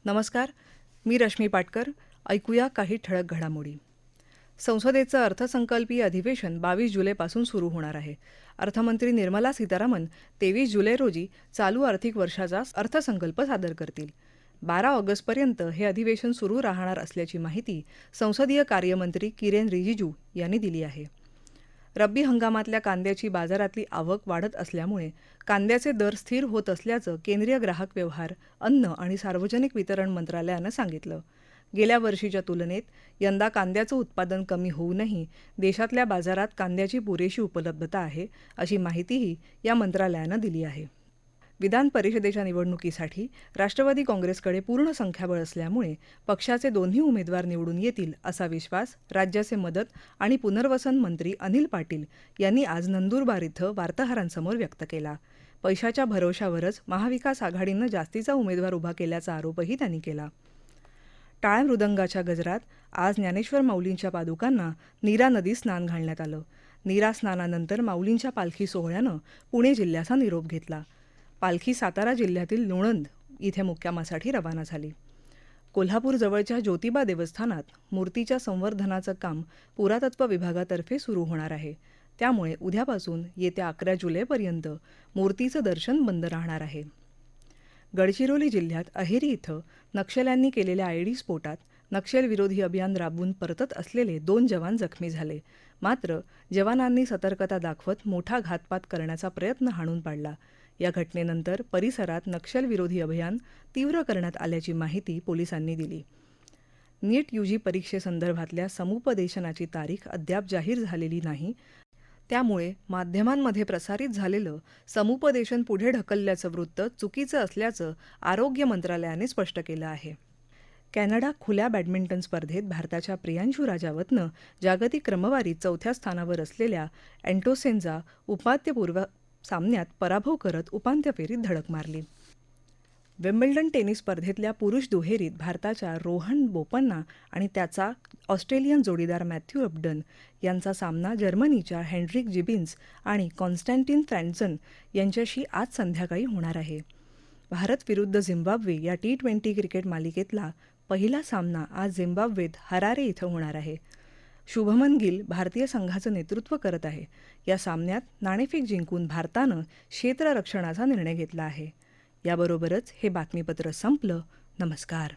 नमस्कार. मी रश्मी पाटकर. ऐकूया काही ठळक घडामोडी. संसदेचं अर्थसंकल्पीय अधिवेशन 22 जुलैपासून सुरू होणार आहे. अर्थमंत्री निर्मला सीतारामन 23 जुलै रोजी चालू आर्थिक वर्षाचा अर्थसंकल्प सादर करतील. 12 ऑगस्टपर्यंत हे अधिवेशन सुरू राहणार असल्याची माहिती संसदीय कार्यमंत्री किरेन रिजिजू यांनी दिली आहे. रब्बी हंगामातल्या कांद्याची बाजारातली आवक वाढत असल्यामुळे कांद्याचे दर स्थिर होत असल्याचं केंद्रीय ग्राहक व्यवहार, अन्न आणि सार्वजनिक वितरण मंत्रालयानं सांगितलं. गेल्या वर्षीच्या तुलनेत यंदा कांद्याचं उत्पादन कमी होऊनही देशातल्या बाजारात कांद्याची पुरेशी उपलब्धता आहे, अशी माहितीही या मंत्रालयानं दिली आहे. विधान परिषदेच्या निवडणुकीसाठी राष्ट्रवादी काँग्रेसकडे पूर्ण संख्याबळ असल्यामुळे पक्षाचे दोन्ही उमेदवार निवडून येतील असा विश्वास राज्याचे मदत आणि पुनर्वसन मंत्री अनिल पाटील यांनी आज नंदुरबार इथं वार्ताहरांसमोर व्यक्त केला. पैशाच्या भरवशावरच महाविकास आघाडीनं जास्तीचा उमेदवार उभा केल्याचा आरोपही त्यांनी केला. टाळ मृदंगाच्या गजरात आज ज्ञानेश्वर माऊलींच्या पादुकांना नीरा नदीत स्नान घालण्यात आलं. नीरा स्नानानंतर माऊलींच्या पालखी सोहळ्यानं पुणे जिल्ह्याचा निरोप घेतला. पालखी सातारा जिल्ह्यातील लोणंद इथे मुक्कामासाठी रवाना झाली. कोल्हापूरजवळच्या ज्योतिबा देवस्थानात मूर्तीच्या संवर्धनाचं काम पुरातत्व विभागातर्फे सुरू होणार आहे. त्यामुळे उद्यापासून येत्या 11 जुलैपर्यंत मूर्तीचं दर्शन बंद राहणार आहे. गडचिरोली जिल्ह्यात अहेरी इथं नक्षल्यांनी केलेल्या आयडी स्फोटात नक्षलविरोधी अभियान राबवून परतत असलेले 2 जवान जखमी झाले. मात्र जवानांनी सतर्कता दाखवत मोठा घातपात करण्याचा प्रयत्न हाणून पाडला. या घटनेनंतर परिसरात नक्षलविरोधी अभियान तीव्र करण्यात आल्याची माहिती पोलिसांनी दिली. नीट यूजी परीक्षेसंदर्भातल्या समुपदेशनाची तारीख अद्याप जाहीर झालेली नाही. त्यामुळे माध्यमांमध्ये प्रसारित झालेलं समुपदेशन पुढे ढकलल्याचं वृत्त चुकीचं असल्याचं आरोग्य मंत्रालयाने स्पष्ट केलं आहे. कॅनडा खुल्या बॅडमिंटन स्पर्धेत भारताच्या प्रियांशू राजावतनं जागतिक क्रमवारीत 4थ्या स्थानावर असलेल्या अँटोसेनचा उपांत्यपूर्व सामन्यात पराभव करत उपांत्य फेरीत धडक मारली. विम्बल्डन टेनिस स्पर्धेतल्या पुरुष दुहेरीत भारताच्या रोहन बोपन्ना आणि त्याचा ऑस्ट्रेलियन जोडीदार मॅथ्यू अबडन यांचा सामना जर्मनीच्या हेनरिक जिबिन्स आणि कॉन्स्टँटिन फ्रँडझन यांच्याशी आज संध्याकाळी होणार आहे. भारत विरुद्ध झिम्बाब्वे या T20 क्रिकेट मालिकेतला पहिला सामना आज झिम्बाब्वेत हरारे इथं होणार आहे. शुभमन गिल भारतीय संघाचं नेतृत्व करत आहे. या सामन्यात नाणेफेक जिंकून भारतानं क्षेत्ररक्षणाचा निर्णय घेतला आहे. याबरोबरच हे बातमीपत्र संपलं. नमस्कार.